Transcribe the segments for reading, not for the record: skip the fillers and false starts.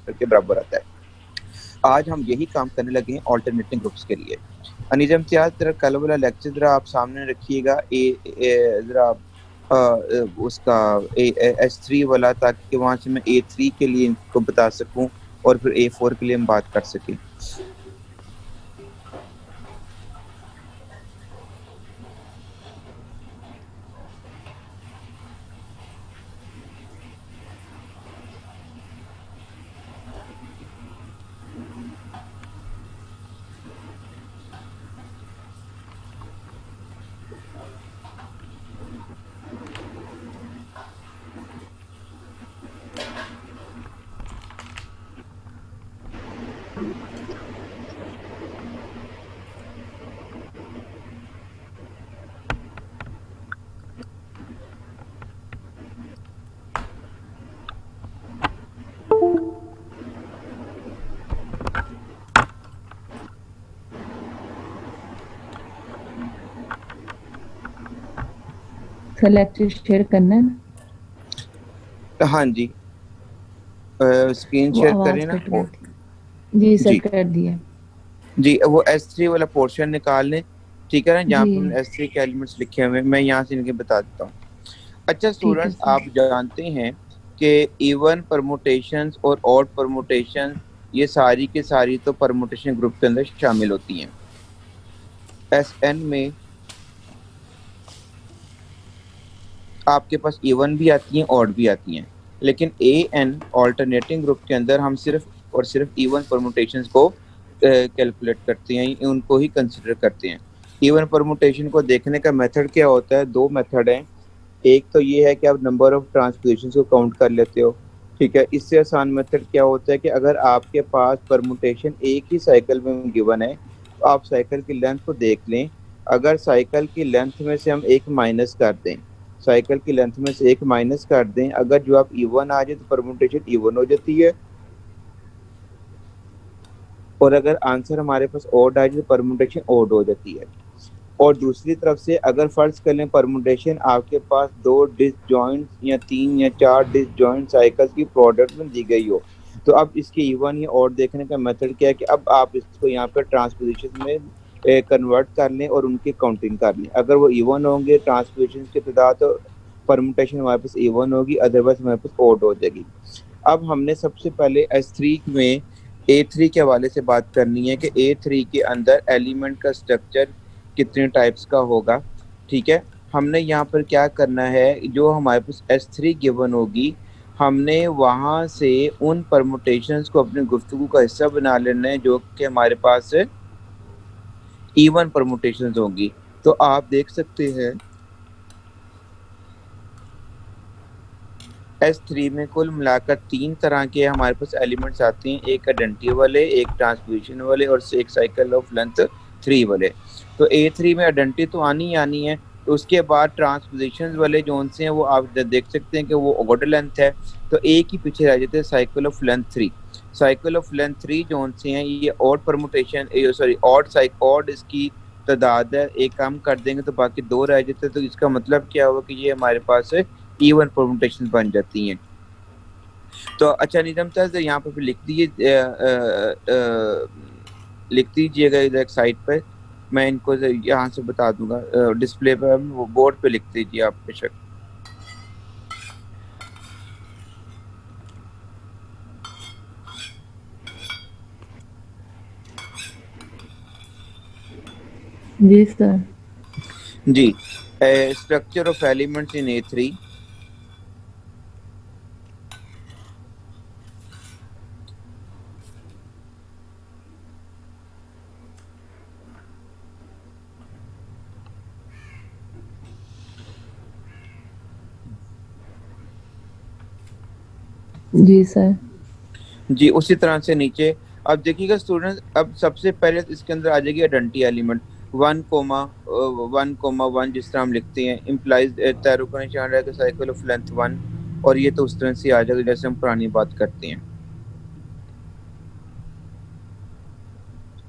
Vector के बराबर आता है। आज हम यही काम करने लगे हैं ऑल्टरनेटिंग ग्रुप्स के लिए। अनीस इम्तियाज, जरा कल वाला लेक्चर जरा आप सामने रखिएगा, जरा उसका S3 वाला, ताकि वहां से मैं A3 के लिए इनको बता सकूं और फिर A4 के लिए हम बात कर सकें। लेक्चर शेयर करना है ना? हाँ जी, स्क्रीन शेयर करें ना। जी सर, कर दिया जी, वो S3 वाला पोर्शन निकाल लें, ठीक है ना, जहाँ जी। पे S3 के एलिमेंट्स लिखे हुए हैं, मैं यहाँ से इनके बता देता हूँ। अच्छा ठीक है स्टूडेंट्स, सर। आप जानते हैं कि इवन परमुटेशंस और ऑड परमुटेशंस, ये सारी की सारी तो परमुटेशन ग्रुप के अंदर शामिल होती हैं। Sn में आपके पास इवन भी आती हैं, ऑड भी आती हैं, लेकिन An ऑल्टरनेटिंग ग्रुप के अंदर हम सिर्फ और सिर्फ इवन परमुटेशंस को कैलकुलेट करते हैं, उनको ही कंसिडर करते हैं। इवन परमुटेशन को देखने का मेथड क्या होता है? दो मेथड हैं। एक तो ये है कि आप नंबर ऑफ ट्रांसपोजिशंस को काउंट कर लेते हो, ठीक है। इससे आसान मेथड क्या होता है कि अगर आपके पास परमुटेशन एक ही साइकिल में गिवन है, तो आप साइकिल की लेंथ को देख लें। अगर साइकिल की लेंथ में से हम एक माइनस कर दें, साइकिल की लेंथ में से एक माइनस कर दें, अगर जवाब इवन आ जाए तो परमुटेशन इवन हो जाती है, और अगर आंसर हमारे पास ऑड आ जाए तो परमुटेशन ऑड हो जाती है। और दूसरी तरफ से अगर फर्ज कर लें परमुटेशन आपके पास दो डिसजॉइंट या तीन या चार डिसजॉइंट साइकिल्स की प्रोडक्ट में दी गई हो, तो अब इसके इवन या ऑड देखने का मेथड क्या है कि अब आप इसको यहाँ पर ट्रांसपोजिशन में कन्वर्ट कर लें और उनकी काउंटिंग कर लें। अगर वो इवन होंगे ट्रांसपोजिशन की तादाद, तो परमुटेशन हमारे पास इवन होगी, अदरवाइज हमारे पास ऑड हो जाएगी। अब हमने सबसे पहले S3 में A3 के हवाले से बात करनी है कि A3 के अंदर एलिमेंट का स्ट्रक्चर कितने टाइप्स का होगा, ठीक है। हमने यहाँ पर क्या करना है, जो हमारे पास S3 गिवन होगी, हमने वहाँ से उन परमुटेशंस को अपनी गुफ्तगू का हिस्सा बना लेना है जो कि हमारे पास इवन परमुटेशंस होंगी। तो आप देख सकते हैं S3 में कुल मिलाकर तीन तरह के हमारे पास एलिमेंट्स आते हैं, एक आइडेंटिटी वाले, एक ट्रांसपोजिशन वाले और एक साइकिल ऑफ लेंथ 3 वाले। तो A3 में आइडेंटिटी तो आनी ही आनी है, तो उसके बाद ट्रांसपोजिशन वाले जो से हैं वो आप देख सकते हैं कि वो ऑड लेंथ है, तो एक ही पीछे रह जाते हैं cycle of length 3। Cycle of length 3 जो से हैं ये ऑड परमुटेशन, सॉरी ऑड इसकी तादाद है, एक कम कर देंगे तो बाकी दो रह जाते हैं, तो इसका मतलब क्या हुआ कि ये हमारे पास इवन परमुटेशन बन जाती हैं। तो अच्छा निज़ाम साहब यहाँ पर लिख दीजिए, लिख दीजिएगा इधर एक साइड पर, मैं इनको यहाँ से बता दूंगा, डिस्प्ले पर बोर्ड पे लिख दीजिए आप बेशक। जी सर। जी, structure of elements in A3। जी सर। जी, उसी तरह से नीचे अब देखिएगा स्टूडेंट, अब सबसे पहले इसके अंदर आ जाएगी आइडेंटिटी एलिमेंट 1,1,1 जिस तरह हम लिखते हैं, इम्प्लाइज तैयारों का निशान रहेगा साइकिल ऑफ लेंथ 1, और ये तो उस तरह से आ जाएगा जैसे हम पुरानी बात करते हैं।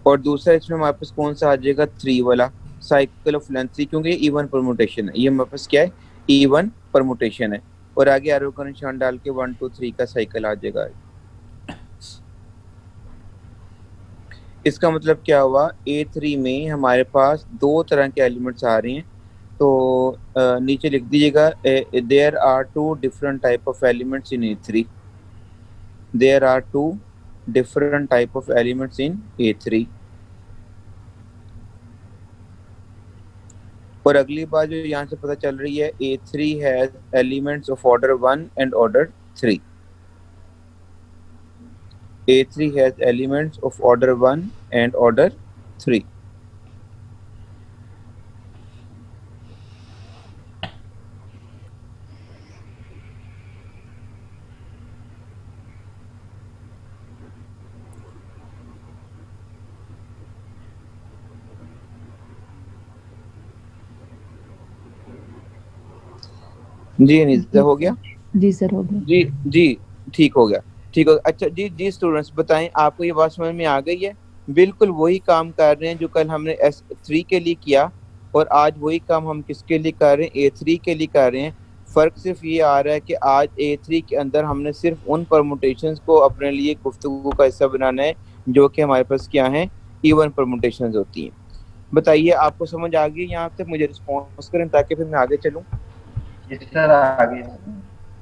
और दूसरा इसमें हमारे पास कौन सा आ जाएगा, 3 वाला साइकिल ऑफ लेंथ 3, क्योंकि ये इवन परमुटेशन है, ये हमारे पास क्या है, इवन परमुटेशन है। और आगे एरो का निशान डाल के 1 2 3 का साइकिल आ जाएगा। इसका मतलब क्या हुआ, A3 में हमारे पास दो तरह के एलिमेंट्स आ रहे हैं। तो नीचे लिख दीजिएगा, there are two different type of elements in A3। There are two different type of elements in A3। और अगली बात जो यहाँ से पता चल रही है, A3 has elements of order 1 and order 3। A3 has elements of order 1 and order 3। जी अनीता, हो गया? जी सर, हो गया। जी जी, ठीक हो गया, ठीक हो गया। अच्छा जी जी स्टूडेंट्स, बताएं आपको ये बात समझ में आ गई है? बिल्कुल वही काम कर रहे हैं जो कल हमने S3 के लिए किया, और आज वही काम हम किसके लिए कर रहे हैं, A3 के लिए कर रहे हैं। फर्क सिर्फ ये आ रहा है कि आज A3 के अंदर हमने सिर्फ उन परमुटेशंस को अपने लिए गुफ्तगू का हिस्सा बनाना है जो कि हमारे पास क्या है, इवन परमुटेशंस होती हैं। बताइए आपको समझ आ गई? यहाँ तक मुझे रिस्पॉन्स करें ताकि फिर मैं आगे चलूँ। सर आगे।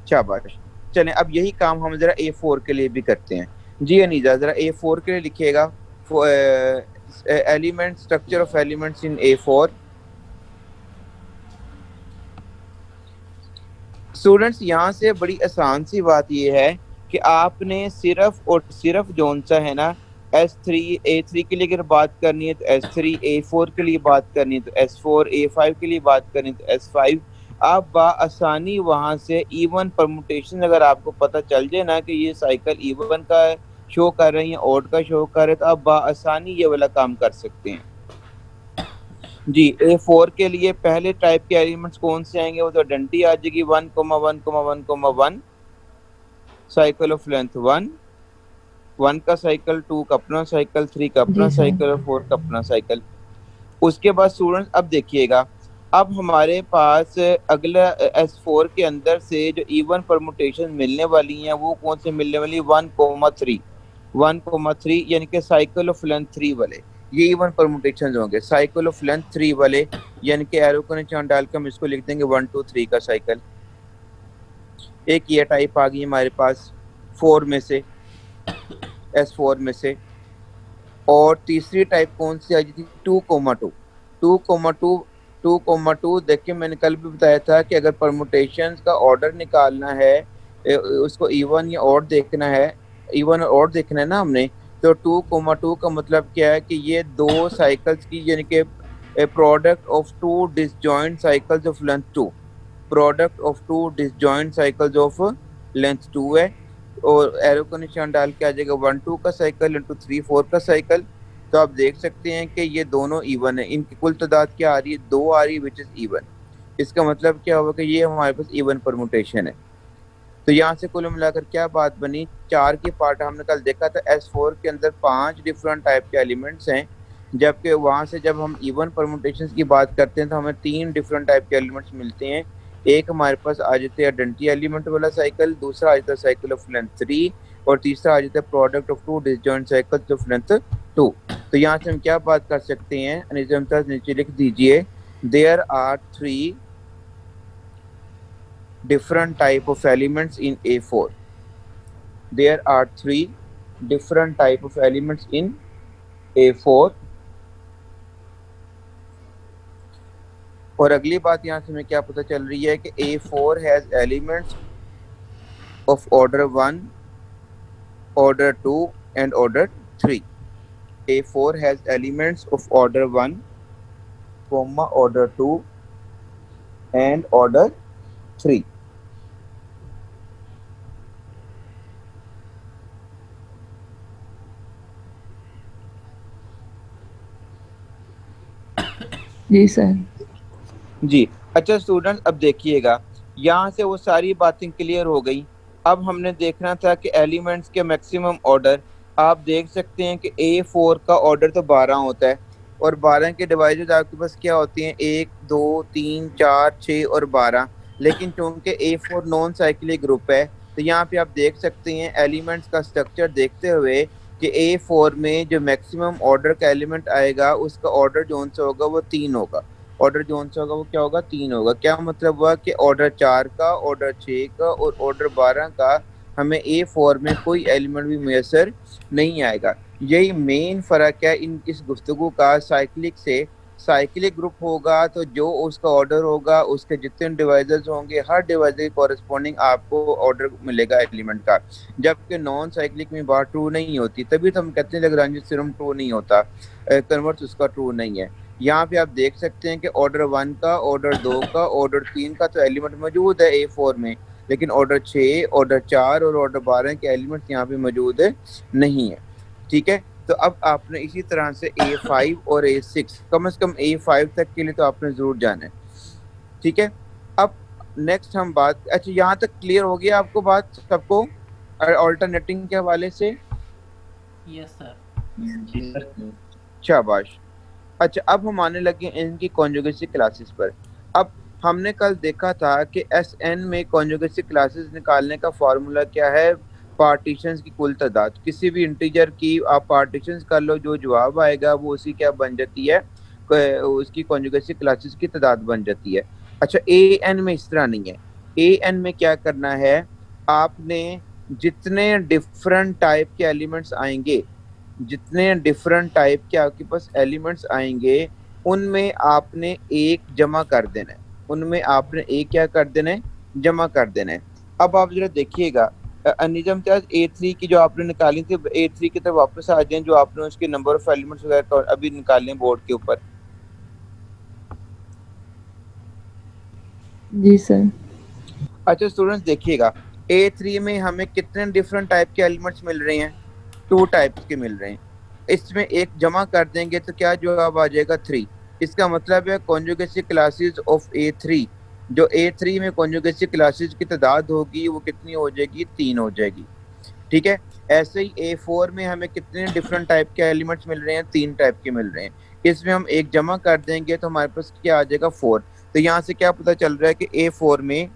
शाबाश। चलें अब यही काम हम जरा A4 के लिए भी करते हैं। जी अनीजा, जरा A4 के लिए लिखिएगा, element structure of elements in A4। Students यहाँ से बड़ी आसान सी बात ये है कि आपने सिर्फ और सिर्फ जोन सा है ना, S3 A3 के लिए अगर बात करनी है तो S3, A4 के लिए बात करनी है तो S4, A5 के लिए बात करनी है तो S5। आप आसानी वहां से इवन परमुटेशन अगर आपको पता चल जाए ना कि ये साइकिल इवन का शो कर रहे हैं या ऑड का शो कर रहे हैं, तो आप आसानी ये वाला काम कर सकते हैं। जी A4 के लिए पहले टाइप के एलिमेंट्स कौन से आएंगे, वो तो आइडेंटिटी आ जाएगी 1,1,1,1, साइकिल ऑफ लेंथ 1, 1 का साइकिल, 2 का अपना साइकिल, 3 का अपना साइकिल और 4 का अपना साइकिल। उसके बाद स्टूडेंट्स अब देखिएगा, अब हमारे पास अगला S4 के अंदर से जो इवन परमुटेशन मिलने वाली हैं वो कौन से मिलने वाली, 1,3, 1,3 यानी कि साइकिल ऑफ लेंथ 3 वाले, ये इवन परमुटेशन होंगे साइकिल ऑफ लेंथ 3 वाले, यानी कि एरो को निशान डालकर हम इसको लिख देंगे 1 2 3 का साइकिल। एक ये टाइप आ गई हमारे पास 4 में से, S4 में से। और तीसरी टाइप कौन सी आ गई थी, 2,2, 2,2, 2,2। देखिए मैंने कल भी बताया था कि अगर परमुटेशंस का ऑर्डर निकालना है, उसको इवन या ऑड देखना है, इवन और ऑड देखना है ना हमने, तो 2,2 का मतलब क्या है कि ये दो साइकिल्स की, यानी कि product of two disjoint cycles of length 2, product of two disjoint cycles of length 2 है। और एरो का निशान डाल के आ जाएगा 1 2 का साइकिल इंटू 3 4 का साइकिल। तो आप देख सकते हैं कि ये दोनों इवन है, इनकी कुल तादाद क्या आ रही है, 2 आ रही है, विच इज इवन। इसका मतलब क्या होगा कि ये हमारे पास इवन परमुटेशन है। तो यहाँ से कुल मिलाकर क्या बात बनी, 4 की पार्ट हमने कल देखा था, S4 के अंदर 5 डिफरेंट टाइप के एलिमेंट्स हैं, जबकि वहाँ से जब हम इवन परमुटेशंस की बात करते हैं तो हमें 3 डिफरेंट टाइप के एलिमेंट्स मिलते हैं। एक हमारे पास आ जाते हैं आइडेंटिटी एलिमेंट वाला साइकिल, दूसरा आ जाता है साइकिल ऑफ लेंथ 3, और तीसरा आ जाता है product of two disjoint cycles of length 2। तो यहाँ से हम क्या बात कर सकते हैं, नीचे लिख दीजिए, there are 3 different type of elements in A4. There are 3 different type of elements in A4। और अगली बात यहाँ से हमें क्या पता चल रही है कि A4 has elements of order 1, order 2 and order 3। A4 has elements of order 1, order 2 and order 3। जी सर। जी अच्छा स्टूडेंट, अब देखिएगा यहाँ से वो सारी बातें क्लियर हो गई। अब हमने देखना था कि एलिमेंट्स के मैक्सिमम ऑर्डर। आप देख सकते हैं कि A4 का ऑर्डर तो 12 होता है, और 12 के डिवाइसेज आपके पास क्या होती हैं, 1 2 3 4 6 और 12। लेकिन चूंकि A4 नॉन साइक्लिक ग्रुप है, तो यहाँ पे आप देख सकते हैं एलिमेंट्स का स्ट्रक्चर देखते हुए कि A4 में जो मैक्सिमम ऑर्डर का एलिमेंट आएगा उसका ऑर्डर जोन सा होगा वो 3 होगा। ऑर्डर जोन सा होगा वो क्या होगा, 3 होगा। क्या मतलब हुआ कि ऑर्डर 4 का, ऑर्डर 6 का और ऑर्डर 12 का हमें A4 में कोई एलिमेंट भी मैसर नहीं आएगा। यही मेन फर्क है इन इस गुफ्तगू का साइक्लिक से। साइक्लिक ग्रुप होगा तो जो उसका ऑर्डर होगा उसके जितने डिवाइजर्स होंगे हर डिवाइजर के कॉरेस्पॉन्डिंग आपको ऑर्डर मिलेगा एलिमेंट का। जबकि नॉन साइक्लिक में बात ट्रू नहीं होती, तभी तो हम कहते हैं लैग्रांज थ्योरम ट्रू नहीं होता, कन्वर्स उसका ट्रू नहीं है। यहाँ पे आप देख सकते हैं कि ऑर्डर 1 का, ऑर्डर 2 का, ऑर्डर 3 का तो एलिमेंट मौजूद है A4 में, लेकिन ऑर्डर 6, ऑर्डर 4 और ऑर्डर 12 के एलिमेंट यहाँ पे मौजूद नहीं है। ठीक है, तो अब आपने इसी तरह से A5 और A6 कम से कम A5 तक के लिए तो आपने जरूर जाना है। ठीक है, अब नेक्स्ट हम बात, अच्छा यहाँ तक क्लियर हो गया आपको बात सबको अल्टरनेटिंग के हवाले से? Yes sir. जी सर। शाबाश। अच्छा, अब हम आने लगे इनकी कॉन्जुगेसी क्लासेस पर। अब हमने कल देखा था कि Sn में कॉन्जुगेसी क्लासेस निकालने का फार्मूला क्या है, पार्टीशंस की कुल तादाद। किसी भी इंटीजर की आप पार्टीशंस कर लो, जो जवाब आएगा वो उसी क्या बन जाती है, उसकी कॉन्जुगेसी क्लासेस की तादाद बन जाती है। अच्छा, An में इस तरह नहीं है। An में क्या करना है, आपने जितने डिफरेंट टाइप के एलिमेंट्स आएंगे, जितने डिफरेंट टाइप के आपके पास एलिमेंट्स आएंगे उनमें आपने एक जमा कर देना है, उनमें आपने एक क्या कर देना है, जमा कर देना है। अब आप जरा देखिएगा निजम त्याज A3 की जो आपने निकाली थी, A3 की तरफ वापस आ जाए, जो आपने उसके नंबर ऑफ एलिमेंट्स वगैरह अभी निकाले बोर्ड के ऊपर। जी सर। अच्छा स्टूडेंट्स देखिएगा, A3 में हमें कितने डिफरेंट टाइप के एलिमेंट्स मिल रहे हैं, 2 टाइप्स के मिल रहे हैं। इसमें एक जमा कर देंगे तो क्या जवाब आ जाएगा 3। इसका मतलब है कॉन्जुगेसी क्लासेस ऑफ A3, जो A3 में कॉन्जुगेसी क्लासेस की तादाद होगी वो कितनी हो जाएगी, 3 हो जाएगी। ठीक है, ऐसे ही A4 में हमें कितने डिफरेंट टाइप के एलिमेंट्स मिल रहे हैं, 3 टाइप के मिल रहे हैं। इसमें हम एक जमा कर देंगे तो हमारे पास क्या आ जाएगा, 4। तो यहाँ से क्या पता चल रहा है कि A4 में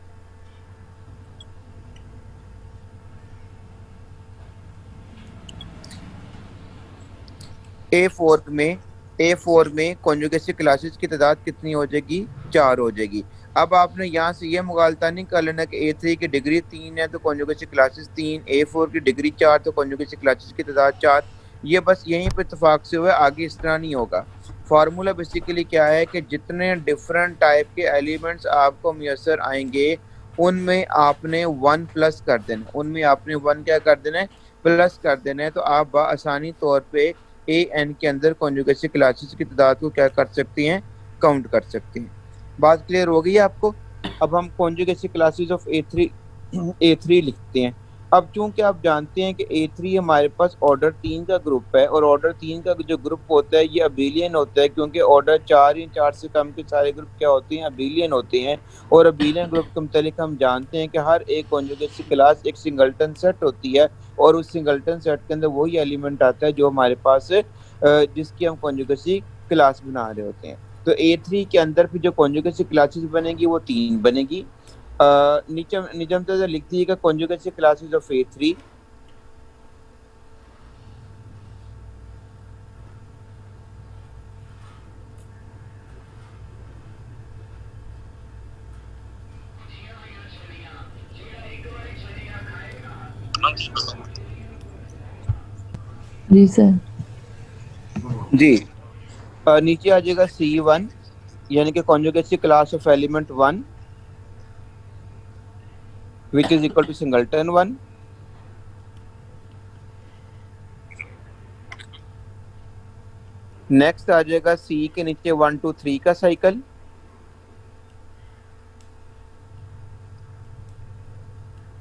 A4 में कॉन्जुगेसी क्लासेस की तादाद कितनी हो जाएगी, 4 हो जाएगी। अब आपने यहाँ से ये मुगालता नहीं कर लेना कि A3 की डिग्री 3 है तो कॉन्जुगेसी क्लासेस 3, A4 की डिग्री 4 तो कॉन्जुगेसी क्लासेस की तादाद 4। ये बस यहीं पे इत्तेफाक से हुआ, आगे इस तरह नहीं होगा। फार्मूला बेसिकली क्या है कि जितने डिफरेंट टाइप के एलिमेंट्स आपको मैसर आएंगे उनमें आपने 1 प्लस कर देना, उनमें आपने 1 क्या कर देना है, प्लस कर देना है। तो आप आसानी तौर पे An के अंदर कॉन्जुगेसी क्लासेस की तादाद को क्या कर सकती हैं, काउंट कर सकती हैं। बात क्लियर हो गई है आपको? अब हम कॉन्जुगेसी क्लासेस ऑफ A3 लिखते हैं। अब चूंकि आप जानते हैं कि A3 हमारे पास ऑर्डर 3 का ग्रुप है और ऑर्डर 3 का जो ग्रुप होता है ये अबेलियन होता है, क्योंकि ऑर्डर 4 या 4 से कम के सारे ग्रुप क्या होते हैं, अबेलियन होते हैं। और अबेलियन ग्रुप के मुतालिक हम जानते हैं कि हर एक कॉन्जुगेसी क्लास एक सिंगल्टन सेट होती है और उस सिंगल्टन सेट के अंदर वही एलिमेंट आता है जो हमारे पास जिसकी हम कॉन्जुगेसी क्लास बना रहे होते हैं। तो A3 के अंदर फिर जो कॉन्जुगेसी क्लासेस बनेगी वो 3 बनेगी। नीचे निजम तो लिख दीजिएगा कॉन्जुगेसी क्लासेस ऑफ A3। जी सर। जी, नीचे आ जाएगा C1 यानी कि conjugacy class of element 1 which is equal to singleton 1। Next आ जाएगा C के नीचे 1 2 3 का साइकिल,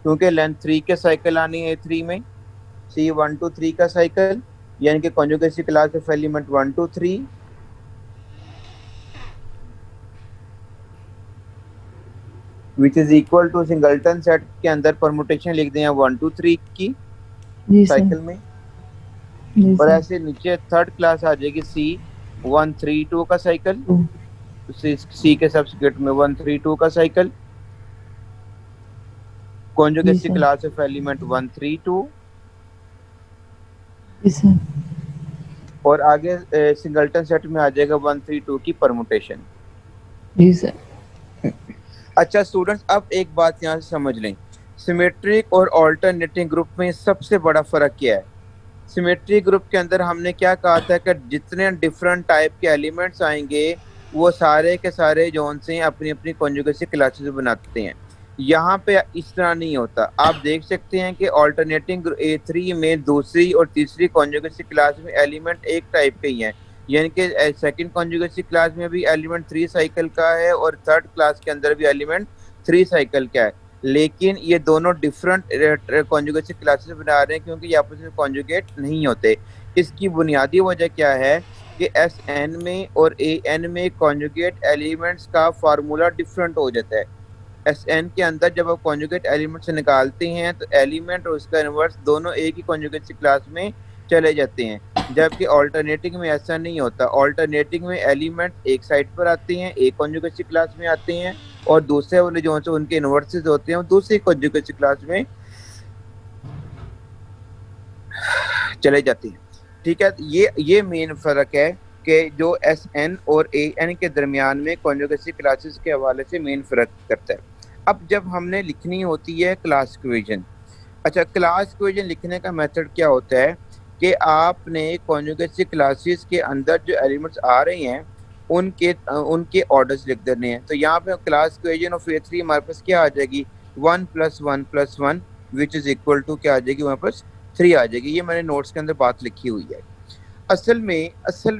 क्योंकि लेंथ 3 के साइकिल आनी है A3 में। C 1 2 3 का साइकिल यानी कि conjugacy class of element 1 2 3 which is equal to singleton set के अंदर परमुटेशन लिख दें 1 2 3 की जी साइकिल सर। में। जी और सर। ऐसे नीचे थर्ड क्लास आ जाएगी C 1 3 2 का साइकिल, C के सब्सिक्वेट में 1 3 2 का cycle, conjugacy sir. Class of element 1 3 2 जी सर। और आगे सिंगलटन सेट में आ जाएगा 1 3 2 की परमुटेशन। जी सर। अच्छा स्टूडेंट्स, अब एक बात यहाँ से समझ लें, सिमेट्रिक और ऑल्टरनेटिंग ग्रुप में सबसे बड़ा फर्क क्या है। सिमेट्रिक ग्रुप के अंदर हमने क्या कहा था कि जितने डिफरेंट टाइप के एलिमेंट्स आएंगे वो सारे के सारे जोन से अपनी अपनी कॉन्जुगेसी क्लासेस बनाते हैं। यहाँ पे इस तरह नहीं होता। आप देख सकते हैं कि ऑल्टरनेटिंग A3 में दूसरी और तीसरी कॉन्जुगेसी क्लास में एलिमेंट एक टाइप के ही हैं, यानी कि सेकंड कॉन्जुगेसी क्लास में भी एलिमेंट 3 साइकिल का है और थर्ड क्लास के अंदर भी एलिमेंट 3 साइकिल का है। लेकिन ये दोनों डिफरेंट कॉन्जुगेसी क्लासेस बना रहे हैं क्योंकि ये आपस में कॉन्जुगेट नहीं होते। इसकी बुनियादी वजह क्या है कि एस एन में और ए एन में कॉन्जुगेट एलिमेंट्स का फार्मूला डिफरेंट हो जाता है। एस एन के अंदर जब आप कॉन्जुगेट एलिमेंट से निकालते हैं तो एलिमेंट और उसका इनवर्स दोनों एक ही कॉन्जुगेसी क्लास में चले जाते हैं, जबकि ऑल्टरनेटिंग में ऐसा नहीं होता। ऑल्टरनेटिंग में एलिमेंट एक साइड पर आते हैं, एक कॉन्जुगेसी क्लास में आते हैं, और दूसरे वाले जो से उनके इनवर्सेस होते हैं वो दूसरी कॉन्जुगेसी क्लास में चले जाते हैं। ठीक है, ये मेन फर्क है कि जो एस एन और ए एन के दरमियान में कॉन्जुगेसी क्लासेस के हवाले से मेन फर्क करता है। अब जब हमने लिखनी होती है क्लास इक्वेशन, अच्छा क्लास इक्वेशन लिखने का मेथड क्या होता है कि आपने कॉन्जुगेसी क्लासेस के अंदर जो एलिमेंट्स आ रहे हैं उनके ऑर्डर्स लिख देने हैं। तो यहाँ पे क्लास इक्वेशन ऑफ A3 हमारे पास क्या आ जाएगी, 1 + 1 + 1 विच इज इक्वल टू क्या आ जाएगी, हमारे पास 3 आ जाएगी। ये मैंने नोट्स के अंदर बात लिखी हुई है। असल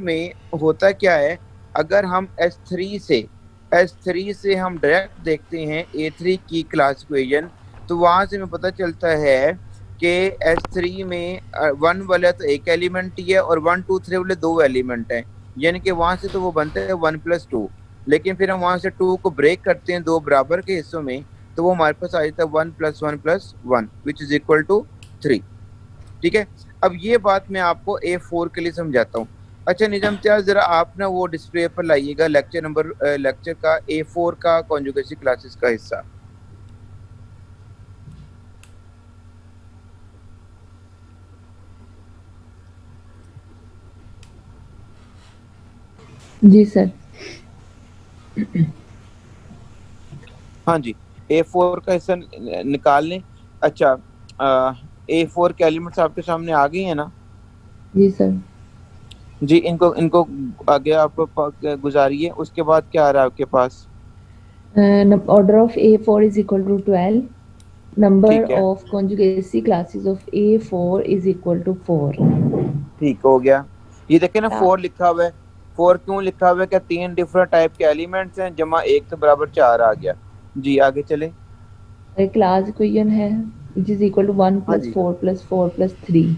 में होता क्या है, अगर हम S3 से हम डायरेक्ट देखते हैं A3 की क्लास इक्वेशन, तो वहां से हमें पता चलता है कि S3 में 1 वाला तो एक एलिमेंट ही है और 1 2 3 वाले दो एलिमेंट हैं, यानी कि वहां से तो वो बनते हैं 1 + 2। लेकिन फिर हम वहां से 2 को ब्रेक करते हैं दो बराबर के हिस्सों में, तो वो हमारे पास आ जाता है 1 + 1 + 1 विच इज इक्वल टू 3। ठीक है, अब ये बात मैं आपको A4 के लिए समझाता हूँ। अच्छा निजाम त्याज, जरा आप ना वो डिस्प्ले पर लाइएगा लेक्चर का A4 का कॉन्जुगेसी क्लासेस का हिस्सा। जी सर। हाँ जी, A4 का हिस्सा निकाल लें। अच्छा A4 के एलिमेंट्स आपके सामने आ गए हैं ना? जी सर। जी, इनको आगे आप गुजारिए। उसके बाद क्या आ रहा है आपके पास? Order of A4 is equal to 12. Number ठीक है, of conjugacy classes of A4 is equal to 4. ठीक हो गया। ये देखे ना क्या 4 लिखा हुआ है। 4 क्यों लिखा हुआ है? क्या 3 डिफरेंट टाइप के एलिमेंट्स हैं, जमा 1 तो बराबर 4 आ गया। जी आगे चले। क्लास इक्वेशन है which is equal to 1 हाँ + जी, 4 + 4 + 3.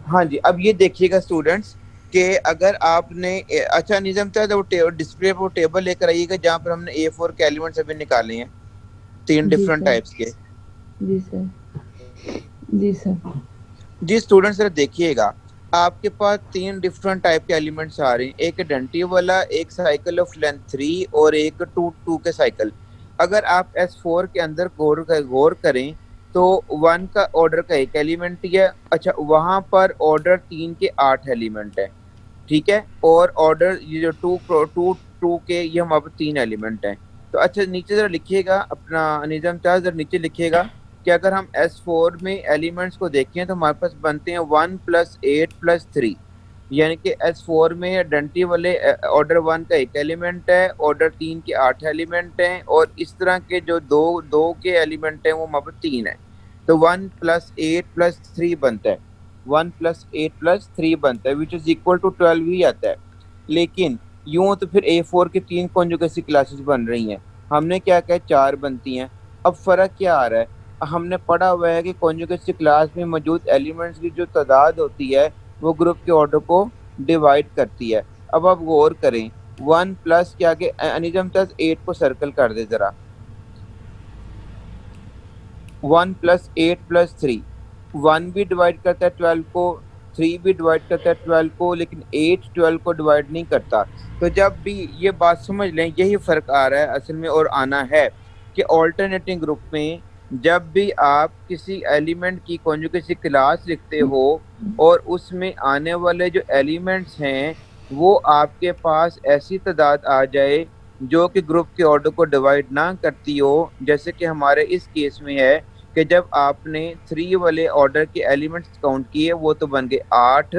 हाँ जी, अब ये देखिएगा स्टूडेंट्स कि अगर आपने अच्छा निज़ाम था तो वो डिस्प्ले पर वो टेबल लेकर आइएगा जहाँ पर हमने A4 के एलिमेंट्स अभी निकाले हैं, 3 जी डिफरेंट सर। टाइप्स के। जी सर। जी सर। जी स्टूडेंट्स जरा देखिएगा, आपके पास 3 डिफरेंट टाइप के एलिमेंट्स आ रहे हैं, एक डेंटिव वाला, एक साइकिल ऑफ लेंथ 3 और एक 2 2 के साइकिल। अगर आप S4 के अंदर गौर करें तो 1 का ऑर्डर का एक एलिमेंट ही है। अच्छा वहां पर ऑर्डर 3 के 8 एलिमेंट है। ठीक है, और ऑर्डर ये जो 2 के ये हमारे पास 3 एलिमेंट हैं। तो अच्छा नीचे जरा लिखिएगा अपना निज़ाम चार्ज, जरा नीचे लिखिएगा कि अगर हम S4 में एलिमेंट्स को देखें तो हमारे पास बनते हैं 1 + 8 + 3, यानी कि S4 में डेंटिव वाले ऑर्डर 1 का एक एलिमेंट है, ऑर्डर 3 के 8 एलिमेंट हैं, और इस तरह के जो दो के एलिमेंट हैं वो हमारे पास 3 है। तो 1 + 8 + 3 बनता है, 1 + 8 + 3 बनता है विच इज इक्वल टू 12 ही आता है। लेकिन यूं तो फिर A4 की 3 कॉन्जुगेसी क्लासेस बन रही हैं, हमने क्या कहा 4 बनती हैं। अब फर्क क्या आ रहा है, हमने पढ़ा हुआ है कि कॉन्जुगेसी क्लास में मौजूद एलिमेंट्स की जो तादाद होती है वो ग्रुप के ऑर्डर को डिवाइड करती है। अब आप गौर करें, 1 प्लस के आगे अनिजम प्लस 8 को सर्कल कर दे जरा, 1 + 8 + 3, 1 भी डिवाइड करता है 12 को, 3 भी डिवाइड करता है 12 को, लेकिन 8 12 को डिवाइड नहीं करता। तो जब भी ये बात समझ लें, यही फ़र्क आ रहा है असल में और आना है कि ऑल्टरनेटिंग ग्रुप में जब भी आप किसी एलिमेंट की कॉन्जुगेसी क्लास लिखते हो और उसमें आने वाले जो एलिमेंट्स हैं वो आपके पास ऐसी तादाद आ जाए जो कि ग्रुप के ऑर्डर को डिवाइड ना करती हो, जैसे कि हमारे इस केस में है कि जब आपने 3 वाले ऑर्डर के एलिमेंट्स काउंट किए वो तो बन गए 8,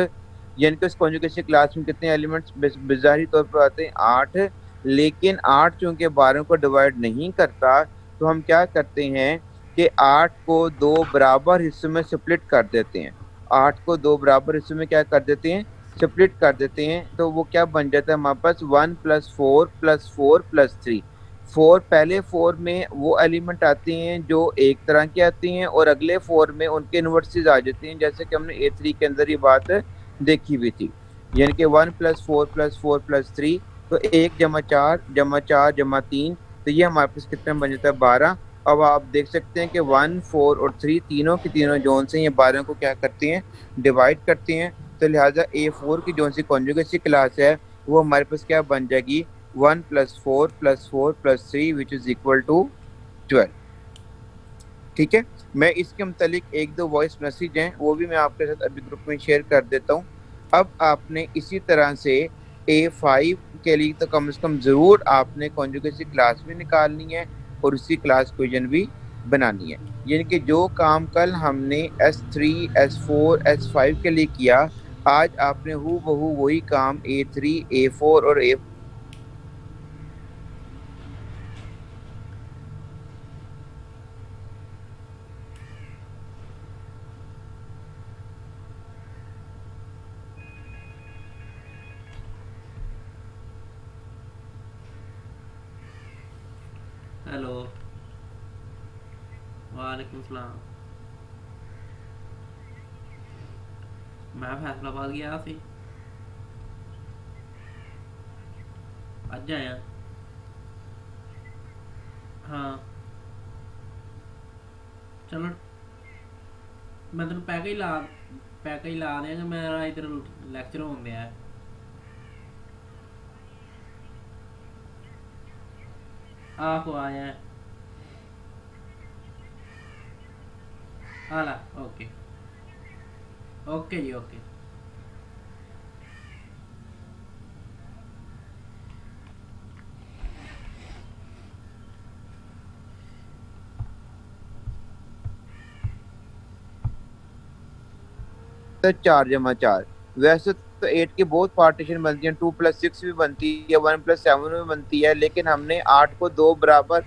यानी कि उस कॉन्जुगेसी क्लास में कितने एलिमेंट्स बेजारी तौर पर आते हैं 8, लेकिन 8 चूंकि 12 को डिवाइड नहीं करता तो हम क्या करते हैं कि 8 को 2 बराबर हिस्सों में स्प्लिट कर देते हैं। 8 को 2 बराबर हिस्सों में क्या कर देते हैं, स्प्लिट कर देते हैं। तो वो क्या बन जाता है हमारे पास 1 + 4 + 4 + 3। 4 पहले 4 में वो एलिमेंट आते हैं जो एक तरह के आते हैं और अगले 4 में उनके इन्वर्सेस आ जाते हैं, जैसे कि हमने A3 के अंदर ये बात देखी हुई थी। यानी कि 1 + 4 + 4 + 3, तो 1 + 4 + 4 + 3, तो ये हमारे पास कितना बन जाता है 12। अब आप देख सकते हैं कि 1, 4 और 3 तीनों की तीनों जोन से ये 12 को क्या करते हैं, डिवाइड करते हैं। तो लिहाजा A4 की जोन सी कॉन्जुगेसी क्लास है वो हमारे पास क्या बन जाएगी 1 + 4 + 4 + 3 विच इज इक्वल टू 12। ठीक है, मैं इसके मुतालिक एक दो वॉइस मैसेज हैं वो भी मैं आपके साथ अभी ग्रुप में शेयर कर देता हूँ। अब आपने इसी तरह से A5 के लिए तो कम से कम ज़रूर आपने कॉन्जुगेसी क्लास भी निकालनी है और उसी क्लास क्वेश्चन भी बनानी है। यानी कि जो काम कल हमने S3, S4, S5 के लिए किया, आज आपने हूबहू वही काम A3, A4 और A हेलो, वालेकुम सलाम। मैं फैसलाबाद गया सी, अज आया। हाँ चलो, मैं तेन पैकेज ला देंगा। मेरा इधर लैक्चर होने दिया है। आहो आया है। हाला, ओके ओके जी, ओके। तो 4 + 4, वैसे तो 8 की बहुत पार्टीशन बनती है, 2 + 6 भी बनती है, 1 + 7 भी बनती है, लेकिन हमने 8 को 2 बराबर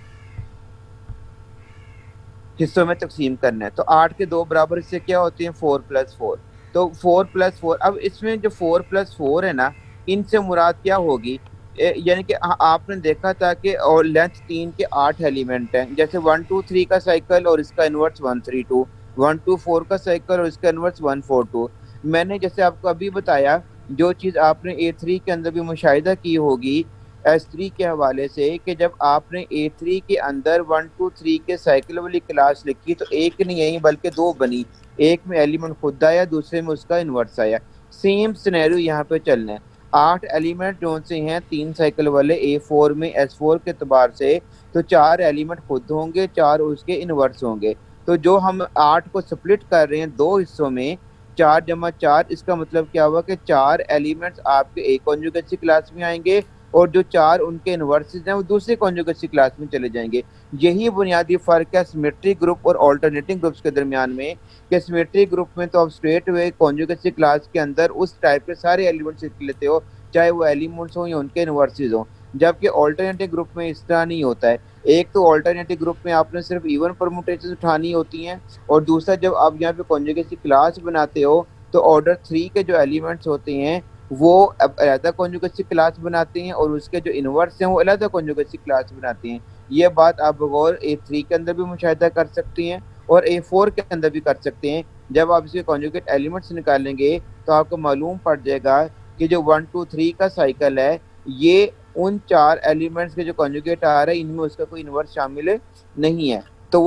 हिस्सों में तकसीम करना है। तो 8 के 2 बराबर हिस्से क्या होते हैं 4 + 4। तो 4 + 4, अब इसमें जो 4 + 4 है ना, इनसे मुराद क्या होगी, यानी कि आपने देखा था कि और लेंथ 3 के 8 एलिमेंट हैं, जैसे 1 2 3 का साइकिल और इसका इन्वर्स 1 3 2, 1 2 4 का साइकिल और इसका इन्वर्स 1 4 2। मैंने जैसे आपको अभी बताया, जो चीज़ आपने A3 के अंदर भी मुशाहिदा की होगी S3 के हवाले से, कि जब आपने A3 के अंदर 1 2 3 के साइकिल वाली क्लास लिखी तो एक नहीं आई बल्कि 2 बनी। एक में एलिमेंट खुद आया, दूसरे में उसका इन्वर्स आया। सेम सिनेरियो यहाँ पे चलना है। 8 एलिमेंट जो से हैं 3 साइकिल वाले A4 में S4 के अतबार से, तो 4 एलिमेंट खुद होंगे, 4 उसके इन्वर्स होंगे। तो जो हम 8 को स्प्लिट कर रहे हैं 2 हिस्सों में, 4 + 4, इसका मतलब क्या हुआ कि 4 एलिमेंट्स आपके एक कॉन्जुगेसी क्लास में आएंगे और जो 4 उनके इन्वर्सेस हैं वो दूसरे कॉन्जुगेसी क्लास में चले जाएंगे। यही बुनियादी फ़र्क है सिमेट्रिक ग्रुप और अल्टरनेटिंग ग्रुप्स के दरमियान में, कि सिमेट्रिक ग्रुप में तो आप स्ट्रेट वे कॉन्जुगेसी क्लास के अंदर उस टाइप के सारे एलिमेंट्स लिख लेते हो, चाहे वो एलिमेंट्स हों या उनके इन्वर्सेस हों, जबकि अल्टरनेटिव ग्रुप में इस तरह नहीं होता है। एक तो अल्टरनेटिव ग्रुप में आपने सिर्फ इवन परमुटेशन उठानी होती हैं, और दूसरा जब आप यहाँ पे कॉन्जुगेसी क्लास बनाते हो तो ऑर्डर 3 के जो एलिमेंट्स होते हैं वो अलहदा कॉन्जुगेसी क्लास बनाते हैं और उसके जो इन्वर्स हैं वो अलहदा कॉन्जुगेसी क्लास बनाते हैं। ये बात आप बगौर A3 के अंदर भी मुशाहिदा कर सकती हैं और A4 के अंदर भी कर सकते हैं। जब आप इसके कॉन्जुगेट एलिमेंट्स निकालेंगे तो आपको मालूम पड़ जाएगा कि जो 1 2 3 का साइकिल है ये उन 4 एलिमेंट्स के जो कॉन्जुगेट आ रहा है इनमें उसका कोई इन्वर्स शामिल नहीं है। तो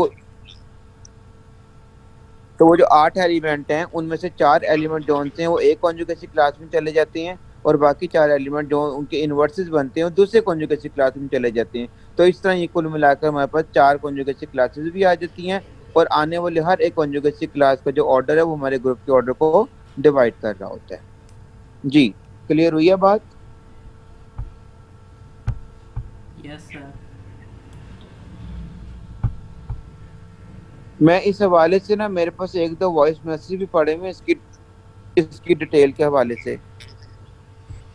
वो जो 8 एलिमेंट हैं उनमें से 4 एलिमेंट जो होते हैं वो एक कॉन्जुगेसी क्लास में चले जाते हैं और बाकी 4 एलिमेंट जो उनके इन्वर्सेस बनते हैं वो दूसरे कॉन्जुगेसी क्लास में चले जाते हैं। तो इस तरह ये कुल मिलाकर हमारे पास 4 कॉन्जुगेसी क्लासेस भी आ जाती हैं, और आने वाले हर एक कॉन्जुगेसी क्लास का जो ऑर्डर है वो हमारे ग्रुप के ऑर्डर को डिवाइड कर रहा होता है। जी, क्लियर हुई है बात? Yes sir. मैं इस हवाले से ना, मेरे पास एक दो वॉइस मैसेज भी पड़े हुए इसकी डिटेल के हवाले से।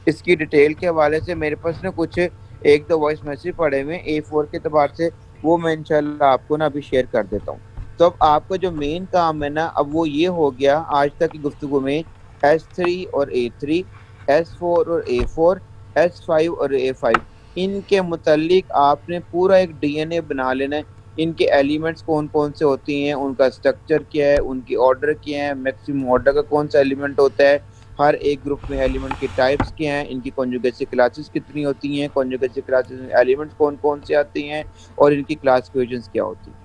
इसकी डिटेल के हवाले से मेरे पास ना कुछ एक दो वॉइस मैसेज पड़े हुए A4 के एतबार से, वो मैं इंशाल्लाह आपको ना अभी शेयर कर देता हूँ। तो अब आपका जो मेन काम है ना, अब वो ये हो गया आज तक की गुफ्तगू में S3 और A3, S4 और A4, S5 और A5, इनके मुतालिक आपने पूरा एक DNA बना लेना है। इनके एलिमेंट्स कौन कौन से होती हैं, उनका स्ट्रक्चर क्या है, उनकी ऑर्डर क्या है, मैक्सिमम ऑर्डर का कौन सा एलिमेंट होता है, हर एक ग्रुप में एलिमेंट के टाइप्स क्या हैं, इनकी कॉन्जुगेसी क्लासेस कितनी होती हैं, कॉन्जुगेसी क्लासेस में एलिमेंट्स कौन कौन से आते हैं, और इनकी क्लास इक्वेशंस क्या होती हैं।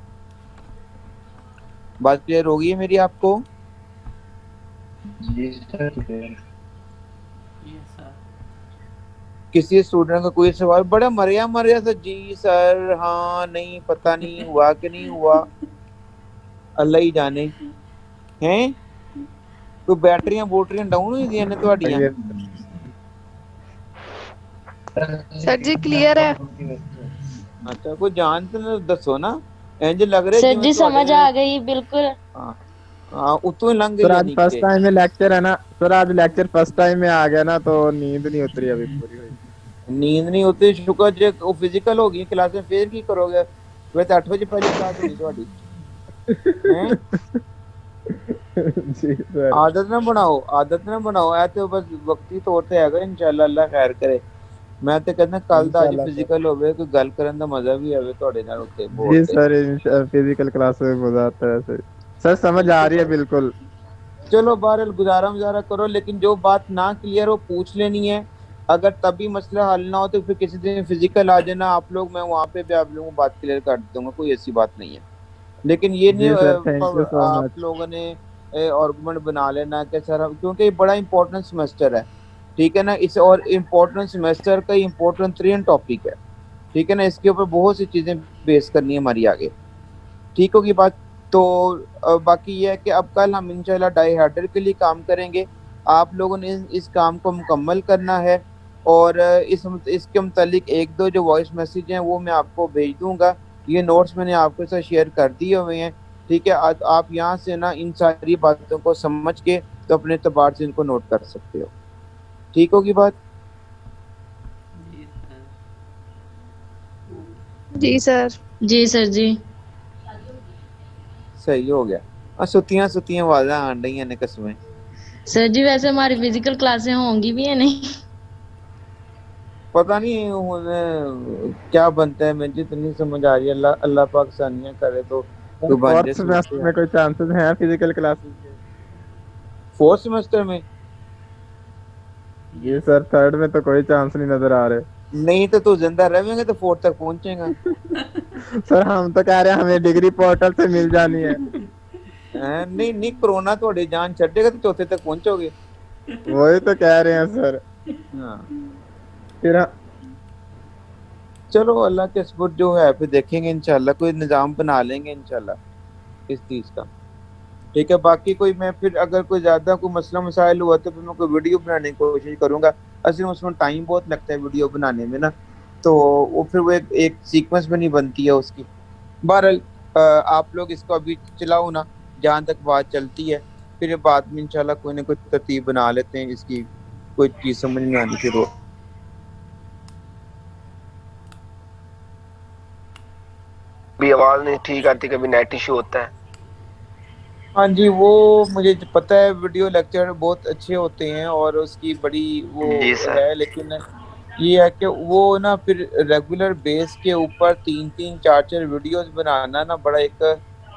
बात क्लियर होगी है मेरी आपको? जी सर। Yes sir. किसी स्टूडेंट का कोई सवाल? बड़ा मरिया सा, जी सर, हाँ, नहीं, पता नहीं हुआ कि नहीं हुआ, अल्लाह ही जाने। हैं कोई बैटरियां बोटरियां डाउन हुई दी ने ਤੁਹਾਡੀਆਂ? सर जी क्लियर है। अच्छा, कोई जान तो दसो ना, इंज लग रहा सर जिवें जी ਤੁਹਾਡੇ समझ आ गई बिल्कुल। हाँ, उतों ही लंघ गई सर है आज फर्स्ट नीचे। टाइम में लेक्चर है ना सर, आज लेक्चर फर्स्ट टाइम में आ गया ना, तो नींद नहीं उतरी अभी पूरी हुई। नींद नहीं होती, शुक्र जे वो फिजिकल हो गई क्लासें, फिर की करोगे? वैसे 8 बजे पहले क्लास होनी ਤੁਹਾਡੀ हैं? जी सर। आदत ना बनाओ, आदत ना बनाओ, ऐ तो बस वक्ती तौर ਤੇ ਹੈਗਾ, इंशाल्लाह अल्लाह खैर करे। मैं तो कहना कल ਦਾ ਅੱਜ इंशाल्लाह सर। ਫਿਜ਼ੀਕਲ ਹੋਵੇ, ਕੋਈ ਗੱਲ ਕਰਨ ਦਾ ਮਜ਼ਾ ਵੀ ਆਵੇ ਤੁਹਾਡੇ ਨਾਲ ਉੱਤੇ जी ਬੋਰਡ ਤੇ। सर, फिजिकल क्लास में मजा आता है सर समझ आ रही है बिल्कुल। चलो बहरहाल गुजारा करो, लेकिन जो बात ना क्लियर हो पूछ लेनी है। अगर तभी मसला हल ना हो तो फिर किसी दिन फिजिकल आ जाना आप लोग, मैं वहाँ पे भी आप लोगों को बात क्लियर कर दूंगा, कोई ऐसी बात नहीं है। लेकिन ये नहीं जी सर, थैंक यू सो आप मच। लोगों ने आर्गुमेंट बना लेना कि सर क्योंकि ये बड़ा इंपॉर्टेंट सेमेस्टर है, ठीक है ना, इस और इम्पोर्टेंट सेमेस्टर का इम्पोर्टेंट 3 टॉपिक है, ठीक है ना, इसके ऊपर बहुत सी चीज़ें बेस करनी है हमारी आगे, ठीक होगी बात। तो बाकी ये है कि अब कल हम इंशाल्लाह डाईहाइड्रल के लिए काम करेंगे। आप लोगों ने इस काम को मुकम्मल करना है, और इसके मुतालिक एक दो जो वॉइस मैसेज हैं वो मैं आपको भेज दूंगा। ये नोट्स मैंने आपके साथ शेयर कर दिए हुए हैं, ठीक है। आप यहाँ से ना इन सारी बातों को समझ के तो अपने एतबार से इनको नोट कर सकते हो, ठीक होगी बात? जी सर। जी सर जी। सही हो गया। सुतियां आवाज़ां आन रही ने कसमें। सर जी वैसे हमारी फिजिकल क्लासें होंगी भी या नहीं? पता नहीं हुन क्या बनता है, मुझे तो नहीं समझ आ रही। अल्लाह पाक सानिया करे तो बन फोर्थ जाए। सेमेस्टर में कोई चांसेस हैं फिजिकल क्लासेस के? 4th सेमेस्टर में जी सर, थर्ड में तो कोई चांस नहीं नजर आ रहे। नहीं तो तू जिंदा रहेंगे तो 4th तक पहुंचेगा। सर हम तो कह रहे हैं हमें डिग्री पोर्टल से मिल जानी है। नहीं, कोरोना थोड़ी जान छड़ेगा तो 4th तक पहुंचोगे। वही तो कह रहे हैं सर। हाँ, फिर चलो अल्लाह के सपुर्द जो है फिर देखेंगे इंशाल्लाह, कोई निज़ाम बना लेंगे इंशाल्लाह इस चीज़ का, ठीक है। बाकी कोई मैं फिर अगर कोई ज़्यादा कोई मसला मसाइल हुआ तो फिर मैं कोई वीडियो बनाने की कोशिश करूँगा। असल में उसमें टाइम बहुत लगता है वीडियो बनाने में ना, तो वो फिर वो एक सीक्वेंस में नहीं बनती है उसकी। बहरहाल आप लोग इसको अभी चलाओ ना जहाँ तक बात चलती है, फिर बाद में इंशाल्लाह कोई ना कोई तरतीब बना लेते हैं इसकी, कोई चीज़ समझ में आनी शुरू हो। भी आवाज नहीं ठीक आती, कभी नेट इशू होता है। हाँ जी, वो मुझे पता है, वीडियो लेक्चर बहुत अच्छे होते हैं और उसकी बड़ी वो जी सर। है, लेकिन ये है कि वो ना फिर रेगुलर बेस के ऊपर 3-3 4-4 वीडियोस बनाना ना बड़ा एक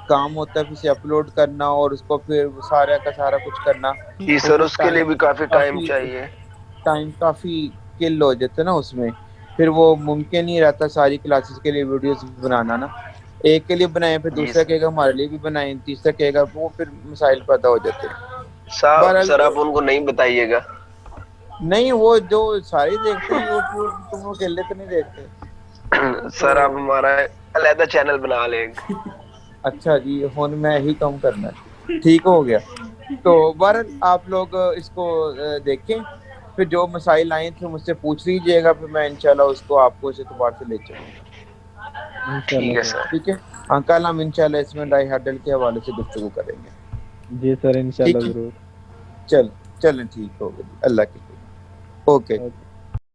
काम होता है, फिर से अपलोड करना और उसको फिर सारा का सारा कुछ करना। जी तो सर, फिर उसके लिए भी काफी टाइम चाहिए। टाइम काफ़ी किल हो जाता है ना उसमें, फिर वो मुमकिन नहीं रहता सारी क्लासेस के लिए वीडियोस बनाना ना। एक के लिए बनाए, फिर जी दूसरा सर। कहेगा हमारे लिए भी बनाए, तीसरा कहेगा, वो फिर मसाइल पैदा हो जाते हैं। साहब बहरहाल सर आप उनको नहीं बताइएगा। नहीं वो जो सारे देखते हैं यूट्यूब, तुम अकेले तो नहीं देखते। सर आप हमारा अलग चैनल बना लेंगे। अच्छा जी, फोन में ही कम करना है, ठीक हो गया। तो भारत आप लोग इसको देखें, फिर जो मसाइल आए थे मुझसे पूछ लीजिएगा, फिर मैं इंशाल्लाह उसको आपको इस एतबार से ले चलूंगा। ठीक है सर। ठीक है हाँ, कल हम इंशाल्लाह इसमें डाई हार्डल के हवाले से गुफ्तगू करेंगे। जी सर, इंशाल्लाह ठीक है। जरूर। चलें ठीक हो गया, अल्लाह के ओके।